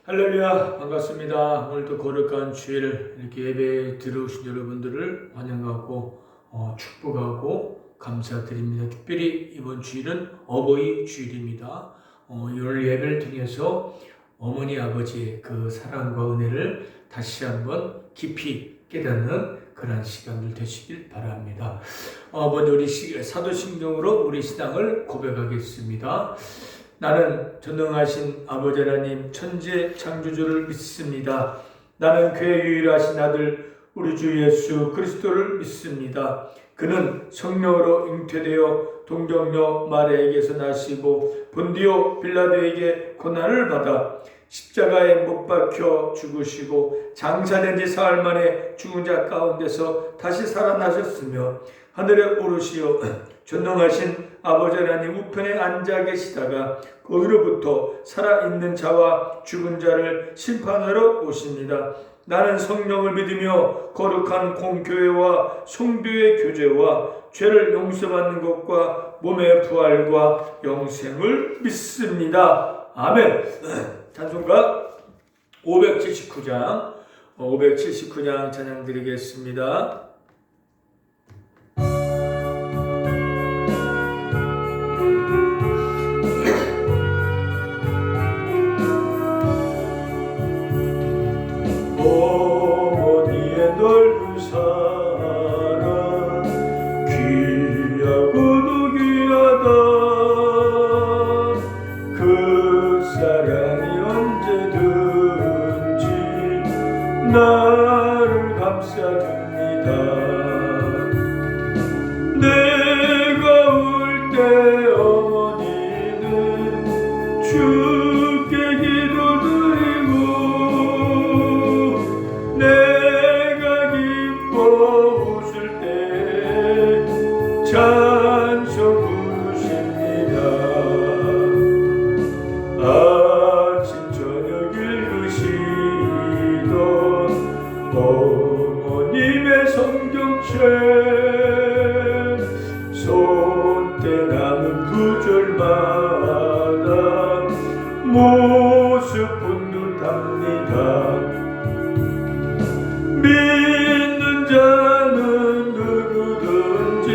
할렐루야, 반갑습니다. 오늘도 거룩한 주일 이렇게 예배에 들어오신 여러분들을 환영하고 축복하고 감사드립니다. 특별히 이번 주일은 어버이 주일입니다. 오늘 예배를 통해서 어머니 아버지의 그 사랑과 은혜를 다시 한번 깊이 깨닫는 그런 시간들 되시길 바랍니다. 먼저 우리 사도신경으로 우리 신앙을 고백하겠습니다. 나는 전능하신 아버지 하나님 천지 창조주를 믿습니다. 나는 그의 유일하신 아들 우리 주 예수 그리스도를 믿습니다. 그는 성령으로 잉태되어 동정녀 마리아에게서 나시고 본디오 빌라도에게 고난을 받아 십자가에 못 박혀 죽으시고 장사된 지 사흘 만에 죽은 자 가운데서 다시 살아나셨으며 하늘에 오르시어 전능하신 아버지 하나님 우편에 앉아 계시다가 거기로부터 살아있는 자와 죽은 자를 심판하러 오십니다. 나는 성령을 믿으며 거룩한 공교회와 성도의 교제와 죄를 용서받는 것과 몸의 부활과 영생을 믿습니다. 아멘. 찬송가 579장 찬양 드리겠습니다. 어머니의 넓은 사랑 귀하고도 귀하다. 그 사랑이 언제든지 나를 감싸줍니다. 내가 울 때 어머니는 주께 기도드리고 내가 기뻐 웃을 때 찬송 부르십니다. 아침 저녁 읽으시던 어머님의 성경책 손때 남은 구절마다 모습 분듯합니다. 믿는 자는 누구든지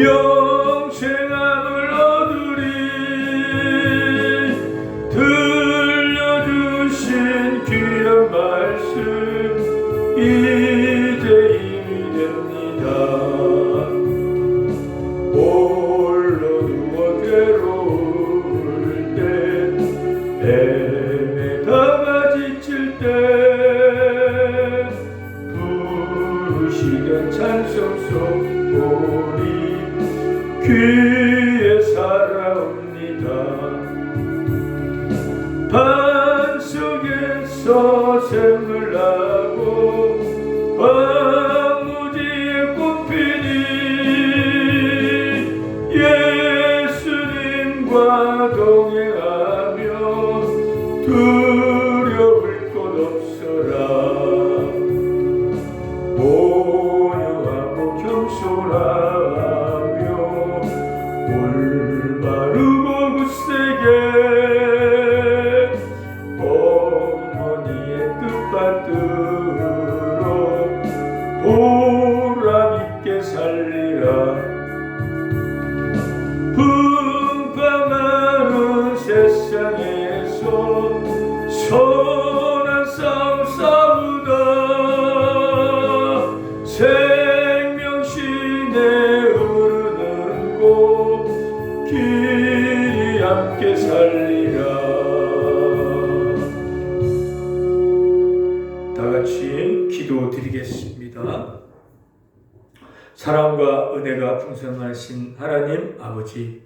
영생함을 얻으리. 들려주신 귀한 말씀 이제 힘이 됩니다. 홀로 누워 괴로울 때 헤매다가 지칠 때 부르시던 찬송 소리 귀에 살아옵니다. 반 속에서 샘을 나고 황무지에 꽃피니 예수님과 동행하며 두려울 것 없어라. 온유하고 겸손하며 올바르고 굳세게 어머니의 뜻받들어 보람있게 살리라. 풍파많은 세상에서 선한 싸움 싸우다 생명신에 흐르는 곳 길이 함께 살리라. 다같이 기도드리겠습니다. 사랑과 은혜가 풍성하신 하나님 아버지,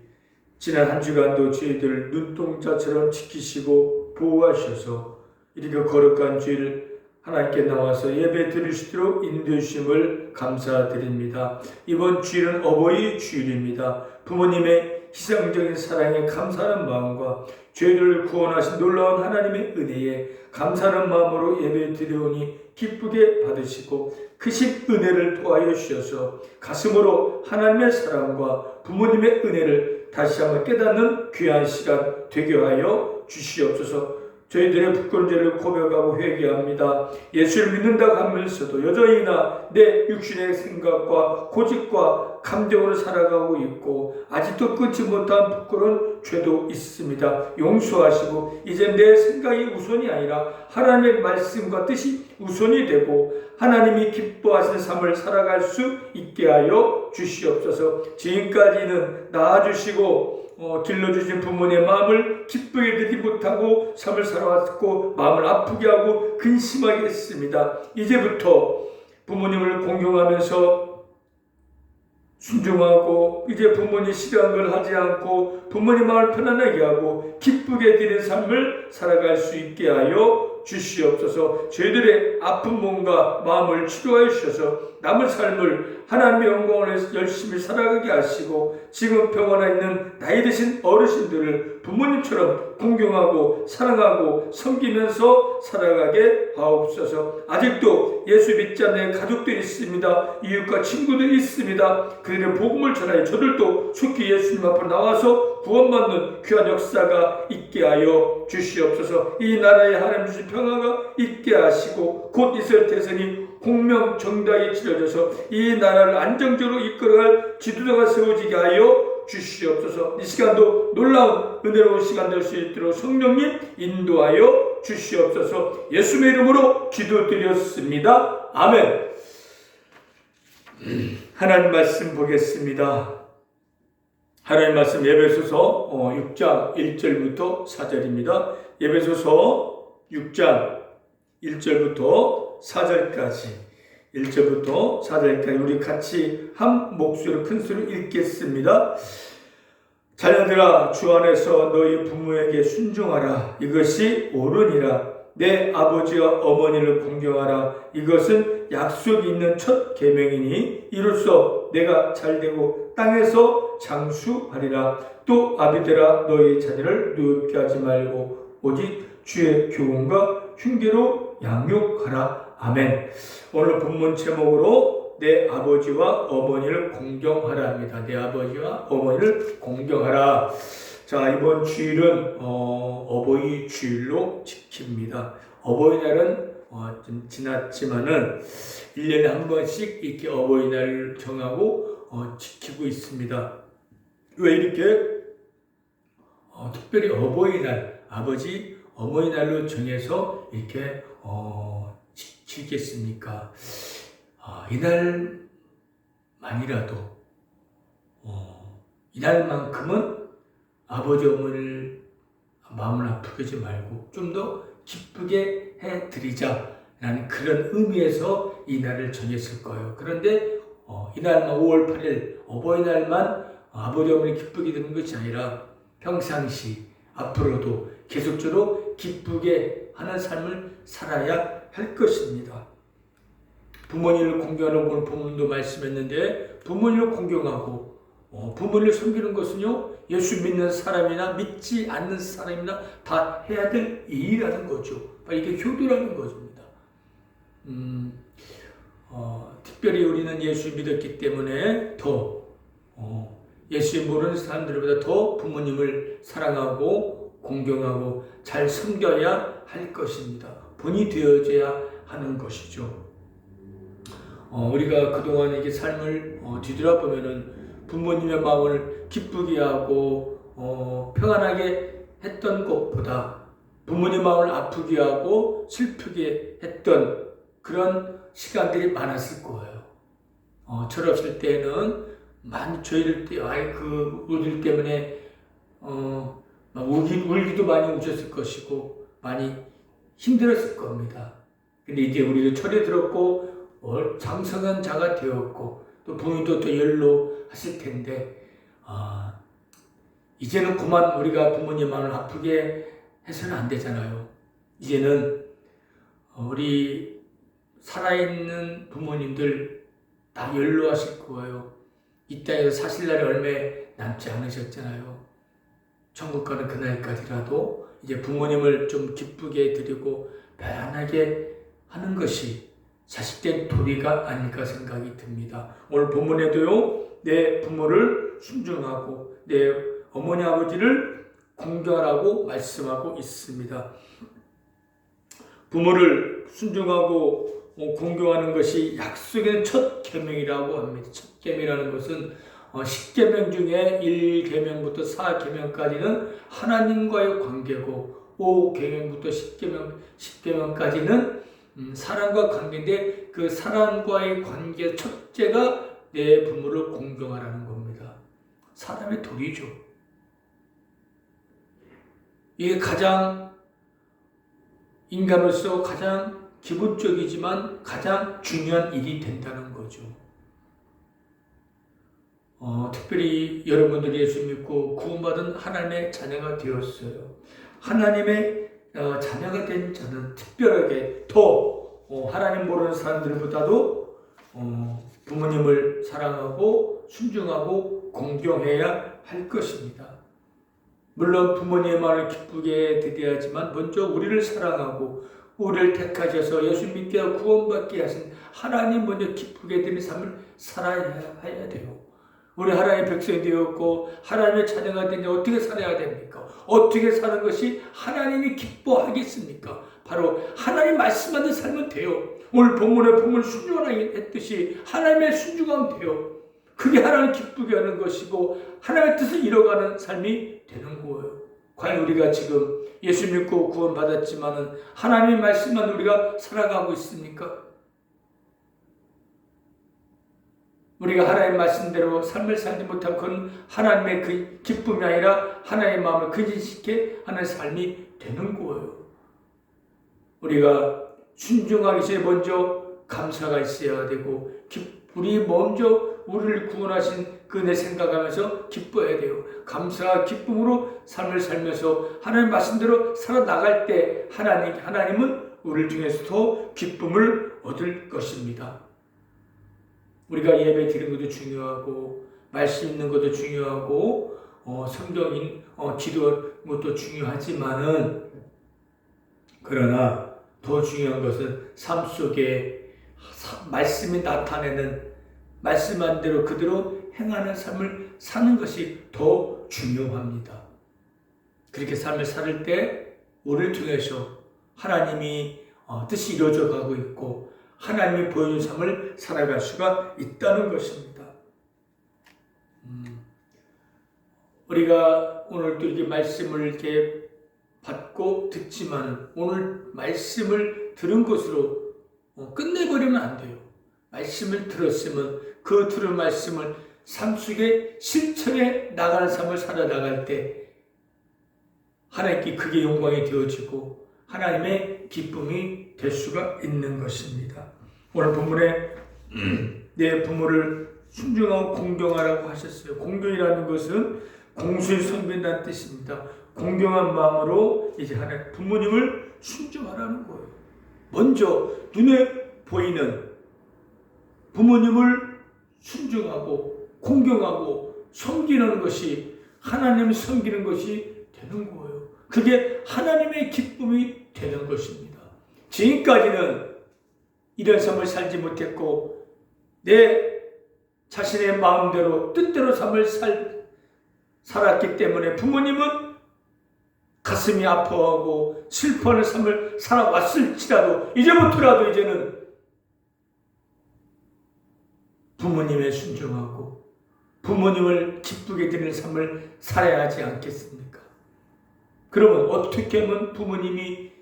지난 한 주간도 저희들 눈동자처럼 지키시고 보호하셔서 이렇게 거룩한 주일 하나님께 나와서 예배 드릴 수 있도록 인도해 주심을 감사드립니다. 이번 주일은 어버이 주일입니다. 부모님의 희생적인 사랑에 감사하는 마음과 죄를 구원하신 놀라운 하나님의 은혜에 감사하는 마음으로 예배 드려오니 기쁘게 받으시고 크신 은혜를 도하여 주셔서 가슴으로 하나님의 사랑과 부모님의 은혜를 다시 한번 깨닫는 귀한 시간 되게 하여 주시옵소서. 저희들의 부끄러운 죄를 고백하고 회개합니다. 예수를 믿는다고 하면서도 여전히나 내 육신의 생각과 고집과 감정으로 살아가고 있고 아직도 끊지 못한 부끄러운 죄도 있습니다. 용서하시고 이제 내 생각이 우선이 아니라 하나님의 말씀과 뜻이 우선이 되고 하나님이 기뻐하시는 삶을 살아갈 수 있게 하여 주시옵소서. 지금까지는 낳아주시고 길러주신 부모님의 마음을 기쁘게 드리지 못하고 삶을 살아왔고 마음을 아프게 하고 근심하게 했습니다. 이제부터 부모님을 공경하면서 순종하고 이제 부모님 싫어하는 걸 하지 않고 부모님 마음을 편안하게 하고 기쁘게 드리는 삶을 살아갈 수 있게 하여 주시옵소서. 저희들의 아픈 몸과 마음을 치료하여 주셔서 남은 삶을 하나님의 영광을 위해서 열심히 살아가게 하시고 지금 병원에 있는 나이 드신 어르신들을 부모님처럼 공경하고 사랑하고 섬기면서 살아가게 하옵소서. 아직도 예수 믿지 않는 가족들이 있습니다. 이웃과 친구들이 있습니다. 그들의 복음을 전하여 저들도 속히 예수님 앞으로 나와서 구원받는 귀한 역사가 있게 하여 주시옵소서. 이 나라에 하나님 주신 평화가 있게 하시고 곧 이스라엘 대선이 공명정당히 치러져서 이 나라를 안정적으로 이끌어갈 지도자가 세워지게 하여 주시옵소서. 이 시간도 놀라운 은혜로운 시간 될 수 있도록 성령님 인도하여 주시옵소서. 예수의 이름으로 기도드렸습니다. 아멘. 하나님 말씀 보겠습니다. 하나님 말씀 에베소서 6장 1절부터 4절입니다. 에베소서 6장 1절부터 4절까지 1절부터 4절까지 우리 같이 한 목소리로 큰 소리로 읽겠습니다. 자녀들아 주 안에서 너희 부모에게 순종하라. 이것이 옳으니라. 내 아버지와 어머니를 공경하라. 이것은 약속이 있는 첫 계명이니 이로써 내가 잘되고 땅에서 장수하리라. 또 아비들아 너희 자녀를 노엽게 하지 말고 오직 주의 교훈과 흉계로 양육하라. 아멘. 오늘 본문 제목으로 내 아버지와 어머니를 공경하라 합니다. 내 아버지와 어머니를 공경하라. 자, 이번 주일은 어버이 주일로 지킵니다. 어버이날은 좀 지났지만은 1년에 한 번씩 이렇게 어버이날을 정하고 지키고 있습니다. 왜 이렇게 특별히 어버이날, 아버지 어머니날로 정해서 이렇게 지키겠습니까? 이날만이라도 이날만큼은 아버지 어머니를 마음을 아프게 하지 말고 좀 더 기쁘게 해드리자라는 그런 의미에서 이 날을 정했을 거예요. 그런데 이날만 5월 8일 어버이날만 아버지 어머니 기쁘게 되는 것이 아니라 평상시 앞으로도 계속적으로 기쁘게 하는 삶을 살아야 할 것입니다. 부모님을 공경하는 오늘 본문도 말씀했는데 부모님을 공경하고 부모님을 섬기는 것은요 예수 믿는 사람이나 믿지 않는 사람이나 다 해야 될 일이라는 거죠. 이게 효도라는 것입니다. 특별히 우리는 예수 믿었기 때문에 더 예수 모르는 사람들보다 더 부모님을 사랑하고 공경하고 잘 섬겨야 할 것입니다. 본이 되어져야 하는 것이죠. 우리가 그동안 이게 삶을 뒤돌아보면은 부모님의 마음을 기쁘게 하고 평안하게 했던 것보다 부모님 마음을 아프게 하고 슬프게 했던 그런 시간들이 많았을 거예요. 철없을 때는 많이 저희들 때 우리들 때문에 울기도 많이 우셨을 것이고 많이 힘들었을 겁니다. 근데 이제 우리도 철이 들었고 장성한 자가 되었고 또 부모님도 또 연로하실 텐데 이제는 그만 우리가 부모님 마음을 아프게 해서는 안 되잖아요. 이제는 우리 살아있는 부모님들 다 연로하실 거예요. 이 땅에서 사실 날이 얼마 남지 않으셨잖아요. 천국 가는 그날까지라도 이제 부모님을 좀 기쁘게 드리고 편안하게 하는 것이 자식된 도리가 아닐까 생각이 듭니다. 오늘 본문에도요, 내 부모를 순종하고 내 어머니 아버지를 공경하라고 말씀하고 있습니다. 부모를 순종하고 공경하는 것이 약속의 첫 계명이라고 합니다. 첫 계명이라는 것은 10계명 중에 1계명부터 4계명까지는 하나님과의 관계고 5계명부터 10계명까지는 사람과 관계인데 그 사람과의 관계 첫째가 내 부모를 공경하라는 겁니다. 사람의 도리죠. 이게 가장 인간으로서 가장 기본적이지만 가장 중요한 일이 된다는 거죠. 특별히 여러분들이 예수 믿고 구원받은 하나님의 자녀가 되었어요. 하나님의 자녀가 된 자는 특별하게 더 하나님 모르는 사람들보다도 부모님을 사랑하고 순종하고 공경해야 할 것입니다. 물론 부모님의 말을 기쁘게 드려야지만 먼저 우리를 사랑하고 우리를 택하셔서 예수 믿게 하고 구원받게 하신 하나님 먼저 기쁘게 드리는 삶을 살아야 돼요. 우리 하나님의 백성이 되었고 하나님의 자녀가 되니 어떻게 살아야 됩니까? 어떻게 사는 것이 하나님이 기뻐하겠습니까? 바로 하나님 말씀하는 살면 돼요. 오늘 본문에 본문 순종하라 했듯이 하나님의 순종하면 돼요. 그게 하나님 기쁘게 하는 것이고 하나님의 뜻을 이뤄가는 삶이 되는 거예요. 과연 우리가 지금 예수 믿고 구원받았지만은 하나님의 말씀만 우리가 살아가고 있습니까? 우리가 하나님의 말씀대로 삶을 살지 못하면 그건 하나님의 그 기쁨이 아니라 하나님의 마음을 근심시게 하는 삶이 되는 거예요. 우리가 순종하기 전에 먼저 감사가 있어야 되고 우리 먼저 우리를 구원하신 그 내 생각하면서 기뻐해야 돼요. 감사와 기쁨으로 삶을 살면서 하나님 말씀대로 살아나갈 때 하나님은 우리를 통해서도 기쁨을 얻을 것입니다. 우리가 예배 드리는 것도 중요하고 말씀 있는 것도 중요하고 성경인 기도하는 것도 중요하지만은 그러나 더 중요한 것은 삶 속에 말씀이 나타내는 말씀한 대로 그대로 행하는 삶을 사는 것이 더 중요합니다. 그렇게 삶을 살 때 우리를 통해서 하나님이 뜻이 이루어져 가고 있고 하나님이 보여준 삶을 살아갈 수가 있다는 것입니다. 우리가 오늘 또 이렇게 말씀을 이렇게 받고 듣지만 오늘 말씀을 들은 것으로 끝내버리면 안 돼요. 말씀을 들었으면 그 들은 말씀을 삶 속에 실천해 나가는 삶을 살아나갈 때 하나님께 그게 영광이 되어지고 하나님의 기쁨이 될 수가 있는 것입니다. 오늘 본문에 내 부모를 순종하고 공경하라고 하셨어요. 공경이라는 것은 공수의 선배라는 뜻입니다. 공경한 마음으로 이제 하나님 부모님을 순종하라는 거예요. 먼저 눈에 보이는 부모님을 순종하고 공경하고 섬기는 것이 하나님을 섬기는 것이 되는 거예요. 그게 하나님의 기쁨이 되는 것입니다. 지금까지는 이런 삶을 살지 못했고 내 자신의 마음대로 뜻대로 삶을 살았기 때문에 부모님은 가슴이 아파하고 슬퍼하는 삶을 살아왔을지라도 이제부터라도 이제는 부모님에 순종하고 부모님을 기쁘게 드리는 삶을 살아야 하지 않겠습니까? 그러면 어떻게 하면 부모님이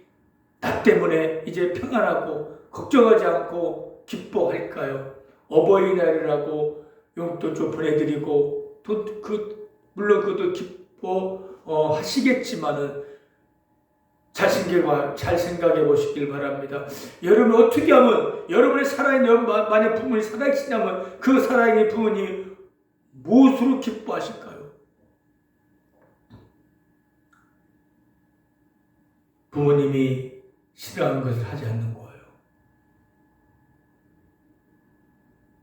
나 때문에 이제 평안하고 걱정하지 않고 기뻐할까요? 어버이날이라고 용돈 좀 보내드리고 물론 그것도 기뻐하시겠지만은 잘 생각해 보시길 바랍니다. 여러분 어떻게 하면 여러분의 살아있는 만약 부모님이 살아계시냐면 그 살아있는 부모님이 무엇으로 기뻐하실까요? 부모님이 싫어하는 것을 하지 않는 거예요.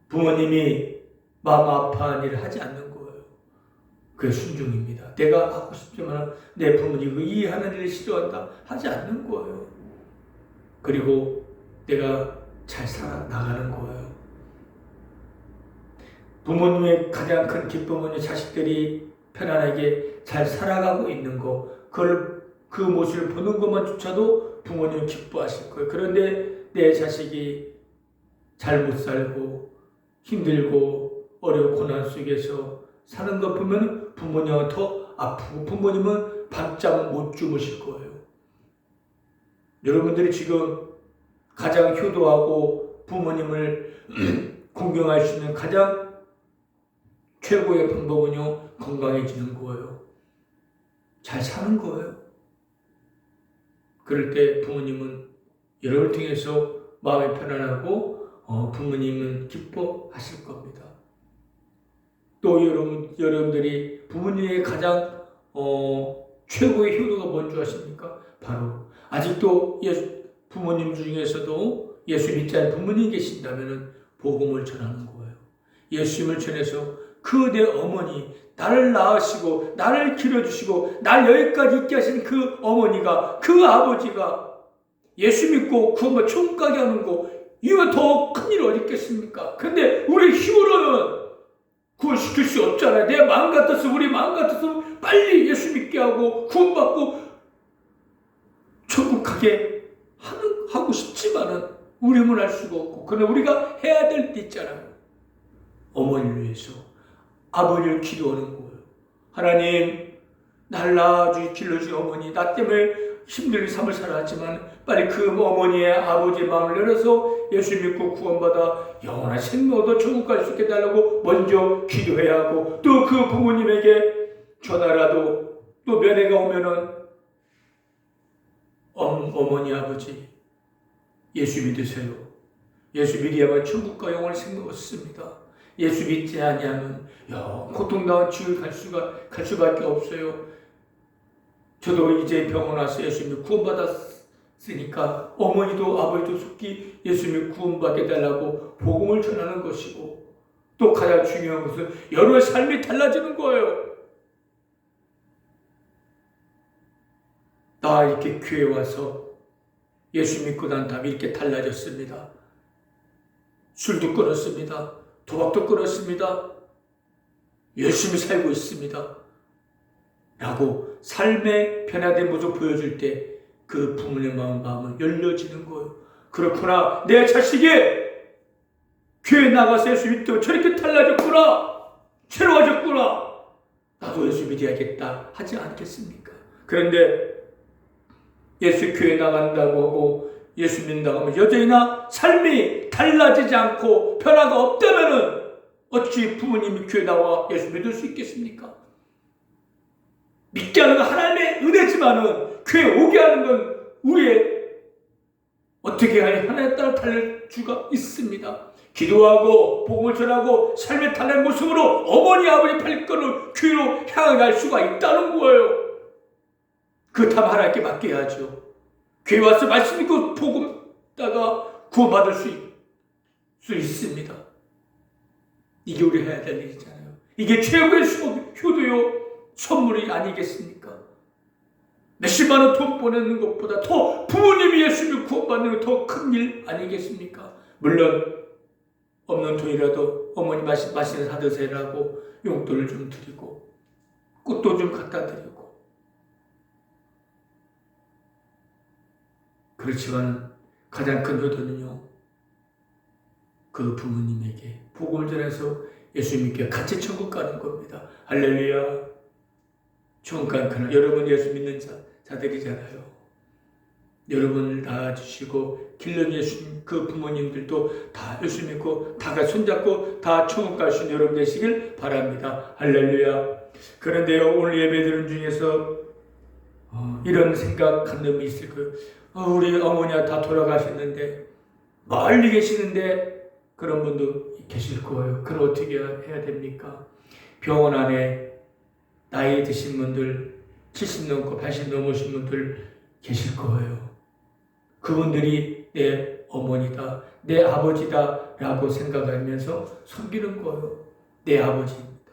부모님이 마음 아파하는 일을 하지 않는 거예요. 그게 순종입니다. 내가 하고 싶지만 내 부모님이 이해하는 일을 싫어한다 하지 않는 거예요. 그리고 내가 잘 살아나가는 거예요. 부모님의 가장 큰 기쁨은 자식들이 편안하게 잘 살아가고 있는 거, 그 모습을 보는 것만조차도 부모님 기뻐하실 거예요. 그런데 내 자식이 잘 못 살고 힘들고 어려운 고난 속에서 사는 거 보면 부모님은 더 아프고 부모님은 밤잠 못 주무실 거예요. 여러분들이 지금 가장 효도하고 부모님을 공경할 수 있는 가장 최고의 방법은요, 건강해지는 거예요. 잘 사는 거예요. 그럴 때 부모님은 여러분을 통해서 마음이 편안하고 부모님은 기뻐하실 겁니다. 또 여러분들이 부모님의 가장 최고의 효도가 뭔지 아십니까? 바로 아직도 부모님 중에서도 예수 믿지 않는 부모님이 계신다면 복음을 전하는 거예요. 예수님을 전해서 그 내 어머니, 나를 낳으시고 나를 기르주시고 날 여기까지 있게 하신 그 어머니가, 그 아버지가 예수 믿고 구원받아 천국 가게 하는 거, 이거 더 큰일 어디 있겠습니까? 근데 우리 힘으로는 구원시킬 수 없잖아요. 내 마음 같아서, 우리 마음 같아서 빨리 예수 믿게 하고 구원받고 천국 가게 하고 싶지만은 우리 힘은 할 수가 없고, 그러나 우리가 해야 될 때 있잖아요. 어머니를 위해서 아버지를 기도하는 거예요. 하나님, 날 낳아주시 길러주신 어머니, 나 때문에 힘들게 삶을 살아왔지만 빨리 그 어머니의 아버지의 마음을 열어서 예수 믿고 구원받아 영원한 생명 얻어 천국 갈 수 있게 해달라고 먼저 기도해야 하고, 또 그 부모님에게 전화라도 또 면회가 오면은 어머니 아버지 예수 믿으세요. 예수 믿어야만 천국과 영원한 생명 얻습니다. 예수 믿지 아니하면 고통당한 지옥에 갈 수밖에 없어요. 저도 이제 병원 와서 예수 믿고 구원받았으니까 어머니도 아버지도 속히 예수 믿고 구원받게 달라고 복음을 전하는 것이고, 또 가장 중요한 것은 여러분의 삶이 달라지는 거예요. 나 이렇게 교회 와서 예수 믿고 난 다음에 이렇게 달라졌습니다. 술도 끊었습니다. 도박도 끊었습니다. 열심히 살고 있습니다. 라고 삶의 변화된 모습을 보여줄 때 그 부모의 마음은 열려지는 거예요. 그렇구나, 내 자식이 교회 나가서 예수 믿고 저렇게 달라졌구나, 새로워졌구나, 나도 예수 믿어야겠다 하지 않겠습니까? 그런데 예수 교회 나간다고 하고 예수 믿는다고 하면 여전히나 삶이 달라지지 않고 변화가 없다면 어찌 부모님이 교회 나와 예수 믿을 수 있겠습니까? 믿게 하는 건 하나님의 은혜지만은 교회 오게 하는 건 우리의 어떻게 하나님에 따라 달릴 수가 있습니다. 기도하고 복음을 전하고 삶의 달라진 모습으로 어머니 아버지 발걸음을 교회로 향할 수가 있다는 거예요. 그렇다면 하나님께 맡겨야죠. 교회 와서 말씀 믿고 복음 따가 구원받을 수 있습니다. 이게 우리 해야 될 일이잖아요. 이게 최고의 효도요 선물이 아니겠습니까? 몇십만 원 돈 보내는 것보다 더 부모님이 예수 믿고 구원받는 게 더 큰 일 아니겠습니까? 물론 없는 돈이라도 어머니 맛있는 사드세라고 용돈을 좀 드리고 꽃도 좀 갖다 드리고, 그렇지만 가장 큰 효도는요, 그 부모님에게 복음을 전해서 예수 믿게 같이 천국 가는 겁니다. 할렐루야. 천국 가는 그날 여러분 예수 믿는 자들이잖아요. 여러분을 낳아주시고 길러주신 그 부모님들도 다 예수 믿고 다 같이 손잡고 다 천국 갈 수 있는 여러분 되시길 바랍니다. 할렐루야. 그런데요, 오늘 예배드린 중에서 이런 생각한 놈이 있을 거예요. 우리 어머니가 다 돌아가셨는데 멀리 계시는데 그런 분도 계실 거예요. 그럼 어떻게 해야 됩니까? 병원 안에 나이 드신 분들, 70 넘고 80 넘으신 분들 계실 거예요. 그분들이 내 어머니다, 내 아버지다 라고 생각하면서 섬기는 거예요. 내 아버지입니다.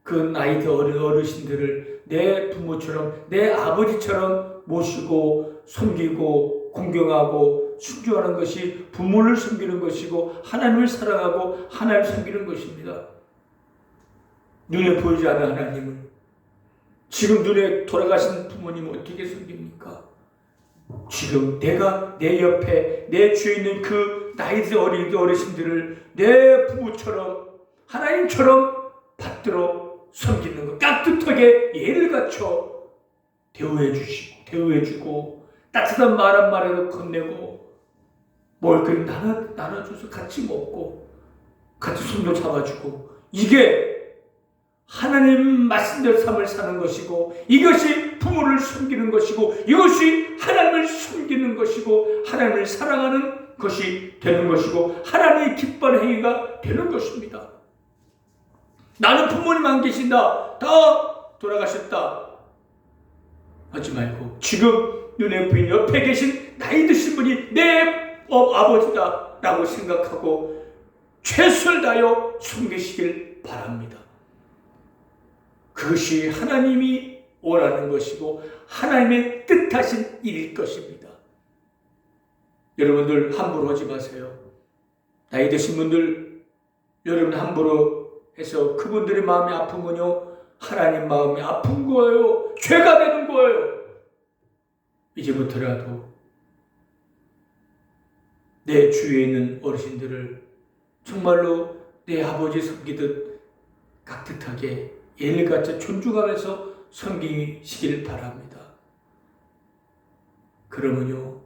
그 나이 더 어린 어르신들을 내 부모처럼, 내 아버지처럼 모시고 섬기고 공경하고 순종하는 것이 부모를 섬기는 것이고 하나님을 사랑하고 하나님을 섬기는 것입니다. 눈에 보이지 않는 하나님을, 지금 눈에 돌아가신 부모님을 어떻게 섬깁니까? 지금 내가 내 옆에 내 주위에 있는 그 나이 든 어르신들을 내 부모처럼 하나님처럼 받들어 섬기는 것, 깍듯하게 예를 갖춰 대우해주고 따뜻한 말 한마디로 건네고 먹을 걸 나눠줘서 같이 먹고 같이 손도 잡아주고, 이게 하나님 말씀대로 삶을 사는 것이고, 이것이 부모를 섬기는 것이고, 이것이 하나님을 섬기는 것이고, 하나님을 사랑하는 것이 되는 것이고, 하나님이 기뻐하는 행위가 되는 것입니다. 나는 부모님 안 계신다, 다 돌아가셨다 하지 말고, 지금 눈에 보이는 옆에 계신 나이 드신 분이 내 아버지다 라고 생각하고 최선을 다하여 섬기시길 바랍니다. 그것이 하나님이 원하는 것이고 하나님의 뜻하신 일일 것입니다. 여러분들 함부로 하지 마세요. 나이 드신 분들, 여러분 함부로 해서 그분들의 마음이 아프면요, 하나님 마음이 아픈 거예요. 죄가 되는 거예요. 이제부터라도 내 주위에 있는 어르신들을 정말로 내 아버지 섬기듯 깍듯하게 예를 갖춰 존중하면서 섬기시길 바랍니다. 그러면요,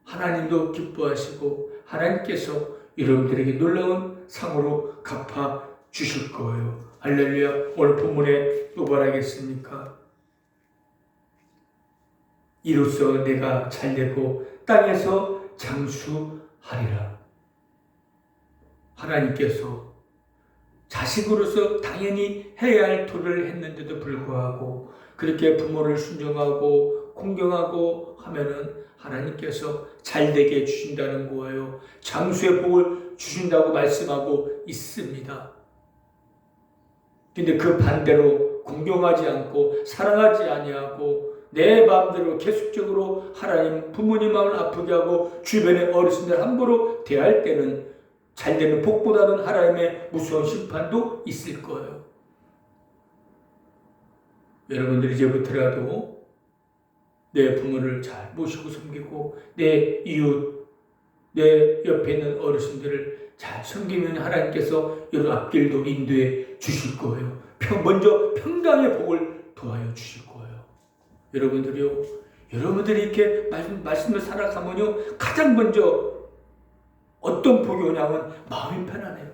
하나님도 기뻐하시고 하나님께서 여러분들에게 놀라운 상으로 갚아 주실 거예요. 할렐루야. 오늘 본문에 또 말하겠습니까? 이로써 내가 잘되고 땅에서 장수하리라. 하나님께서 자식으로서 당연히 해야 할 도를 했는데도 불구하고 그렇게 부모를 순종하고 공경하고 하면은 하나님께서 잘되게 해주신다는 거예요. 장수의 복을 주신다고 말씀하고 있습니다. 근데 그 반대로 공경하지 않고 사랑하지 아니하고 내 마음대로 계속적으로 하나님 부모님 마음을 아프게 하고 주변의 어르신들 함부로 대할 때는 잘되는 복보다는 하나님의 무서운 심판도 있을 거예요. 여러분들 이제부터라도 내 부모를 잘 모시고 섬기고 내 이웃, 내 옆에 있는 어르신들을 잘 섬기면 하나님께서 여러 앞길도 인도해 주실 거예요. 먼저 평강의 복을 도와여 주실 거예요. 여러분들이 이렇게 말씀을 살아가면요, 가장 먼저 어떤 복이 오냐면 마음이 편안해요.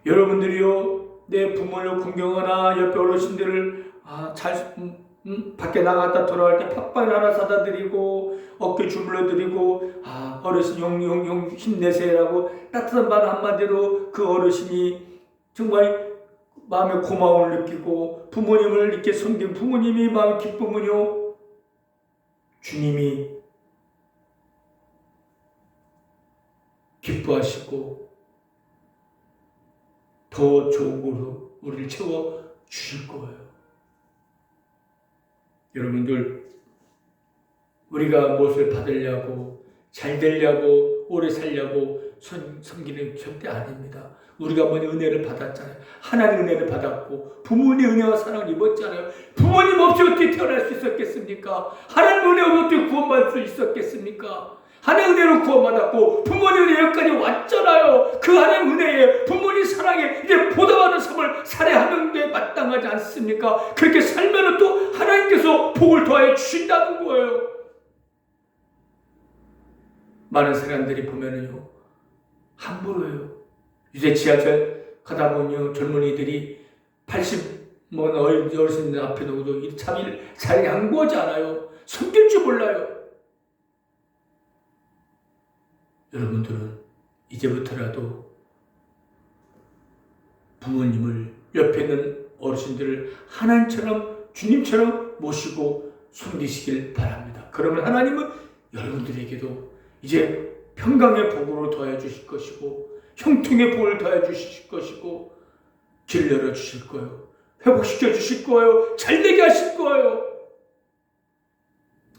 여러분들이요, 내 부모를 공경하나 옆에 어르신들을 밖에 나갔다 돌아올 때 팥빵 하나 사다 드리고 어깨 주물러 드리고 어르신 용 힘내세요라고 따뜻한 말 한마디로 그 어르신이 정말 마음의 고마움을 느끼고 부모님을 이렇게 섬긴 부모님이 마음 기쁘면요, 주님이 기뻐하시고 더 좋은 걸로 우리를 채워 주실 거예요. 여러분들, 우리가 무엇을 받으려고 잘 되려고 오래 살려고 섬기는 절대 아닙니다. 우리가 먼저 은혜를 받았잖아요. 하나님 은혜를 받았고 부모님의 은혜와 사랑을 입었잖아요. 부모님 없이 어떻게 태어날 수 있었겠습니까? 하나님 은혜 없이 어떻게 구원받을 수 있었겠습니까? 하나님 은혜로 구원받았고 부모님 은혜까지 왔잖아요. 그 하나님 은혜에 부모님 사랑에 이제 보답하는 삶을 살아가는 게 마땅하지 않습니까? 그렇게 살면 또 하나님께서 복을 더하여 주신다는 거예요. 많은 사람들이 보면은요, 함부로 해요. 요새 지하철 가다 보면 젊은이들이 80뭐 어르신들 앞에 놓고도 잘 양보하지 않아요. 섬길 줄 몰라요. 여러분들은 이제부터라도 부모님을, 옆에 있는 어르신들을 하나님처럼 주님처럼 모시고 섬기시길 바랍니다. 그러면 하나님은 여러분들에게도 이제 평강의 복으로 더해 주실 것이고 형통의 복을 더해 주실 것이고 길 열어 주실 거예요. 회복시켜 주실 거예요. 잘되게 하실 거예요.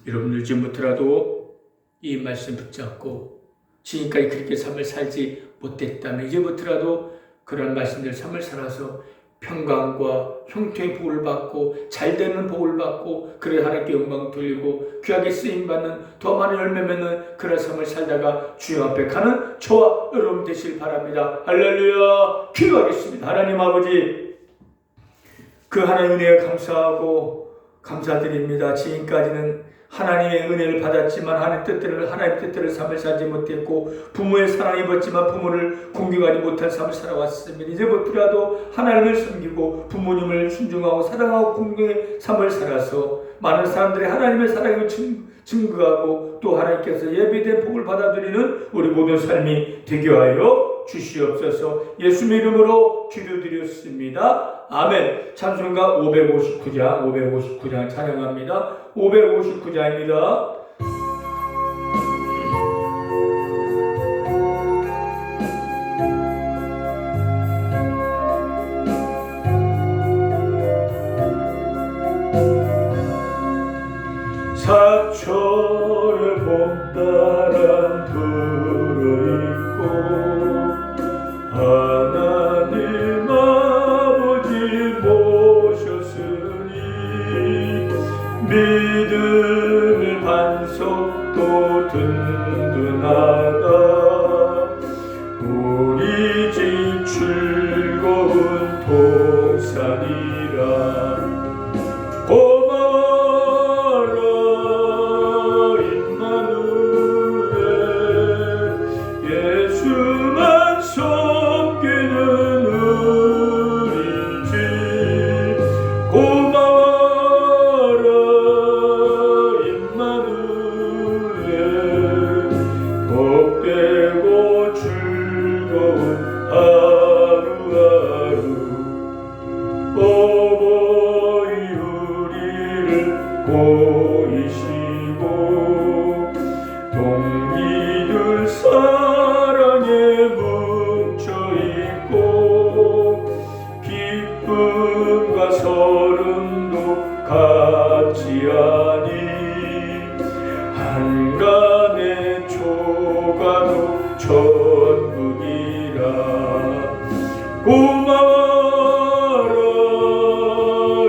여러분들 지금부터라도 이 말씀 붙잡고 지금까지 그렇게 삶을 살지 못했다면 이제부터라도 그런 말씀들 삶을 살아서 평강과 형통의 복을 받고 잘되는 복을 받고 그래 하나님께 영광 돌리고 귀하게 쓰임받는 더 많은 열매 맺는 그런 삶을 살다가 주님 앞에 가는 저와 여러분 되시길 바랍니다. 할렐루야. 기도하겠습니다. 하나님 아버지, 그 하나님의 은혜에 감사하고 감사드립니다. 지금까지는 하나님의 은혜를 받았지만 하나님 뜻대로 삶을 살지 못했고 부모의 사랑을 입었지만 부모를 공경하지 못한 삶을 살아왔습니다. 이제부터라도 하나님을 섬기고 부모님을 순종하고 사랑하고 공경의 삶을 살아서 많은 사람들이 하나님의 사랑을 증거하고 또 하나님께서 예비된 복을 받아들이는 우리 모든 삶이 되게 하여 주시옵소서. 예수님의 이름으로 기도드렸습니다. 아멘. 찬송가 559장 찬양합니다. 559장입니다. 사철의 봄바람 불어있고 하나님 아버지 모셨으니 믿음의 반석도 든든하다. 우리 집 즐거운 동산이라. 한간의 초가도 천국이라. 고마워라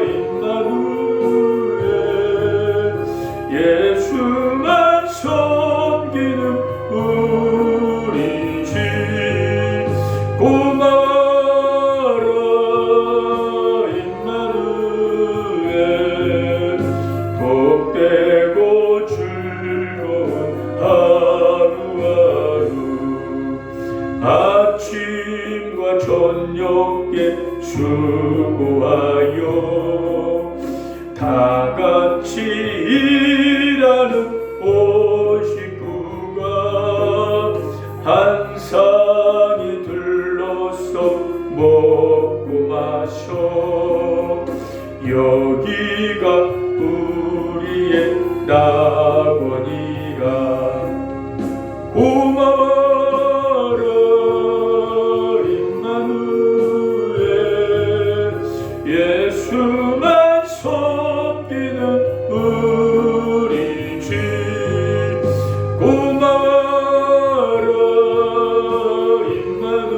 임마누엘. 예수만 섬기는 우리 집. 고마워라 임마누엘. 복되고 하루하루 아침과 저녁에 수고하여 다같이 일하는 온 식구가 한 상에 들러서 먹고 마셔. 여기가 우리의 낙원이라. 고마워라 임마누엘. 예수만 섬기는 우리 집. 고마워라 임마누엘.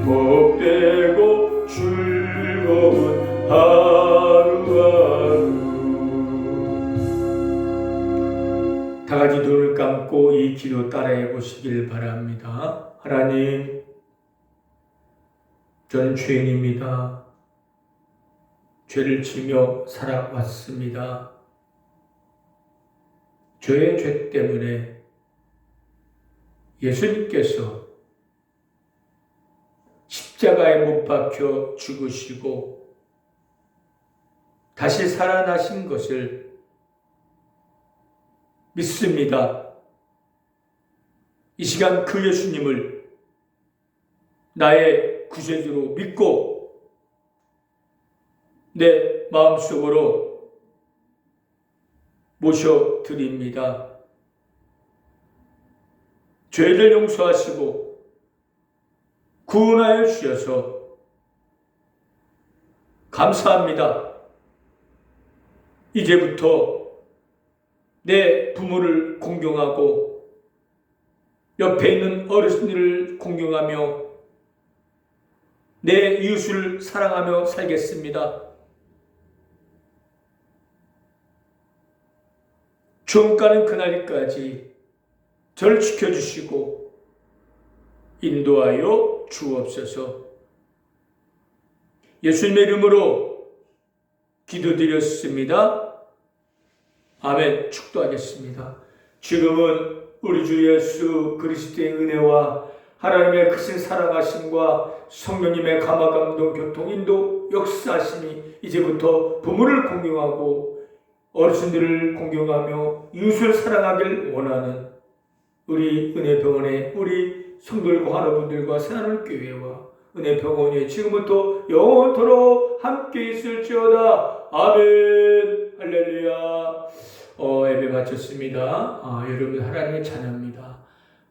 복되고 즐거운 하루하루. 다같이 눈을 감고 이 기도 따라해 보시길 바랍니다. 하나님, 저는 죄인입니다. 죄를 지며 살아왔습니다. 저의 죄 때문에 예수님께서 십자가에 못 박혀 죽으시고 다시 살아나신 것을 믿습니다. 이 시간 그 예수님을 나의 구세주로 믿고 내 마음속으로 모셔드립니다. 죄를 용서하시고 구원하여 주셔서 감사합니다. 이제부터 내 부모를 공경하고 옆에 있는 어르신들을 공경하며 내 이웃을 사랑하며 살겠습니다. 주님 가는 그날까지 저를 지켜주시고 인도하여 주옵소서. 예수님의 이름으로 기도드렸습니다. 아멘. 축도하겠습니다. 지금은 우리 주 예수 그리스도의 은혜와 하나님의 크신 사랑하심과 성령님의 감화 감동 교통 인도 역사하심이 이제부터 부모를 공경하고 어르신들을 공경하며 이웃을 사랑하길 원하는 우리 은혜병원의 우리 성도들과 환우분들과 새하늘교회와 은혜병원이 지금부터 영원토록 함께 있을지어다. 아멘. 할렐루야. 예배 마쳤습니다. 여러분 하나님의 자녀입니다.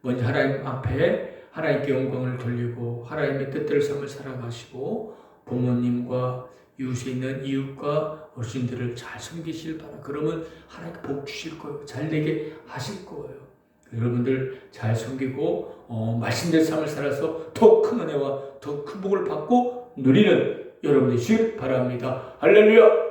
먼저 하나님 앞에 하나님께 영광을 돌리고 하나님의 뜻대로 삶을 살아가시고 부모님과 이웃에 있는 이웃과 어르신들을 잘 섬기실 바라. 그러면 하나님께 복 주실 거예요. 잘 되게 하실 거예요. 여러분들 잘 섬기고 말씀대로 삶을 살아서 더 큰 은혜와 더 큰 복을 받고 누리는 여러분이시길 바랍니다. 할렐루야.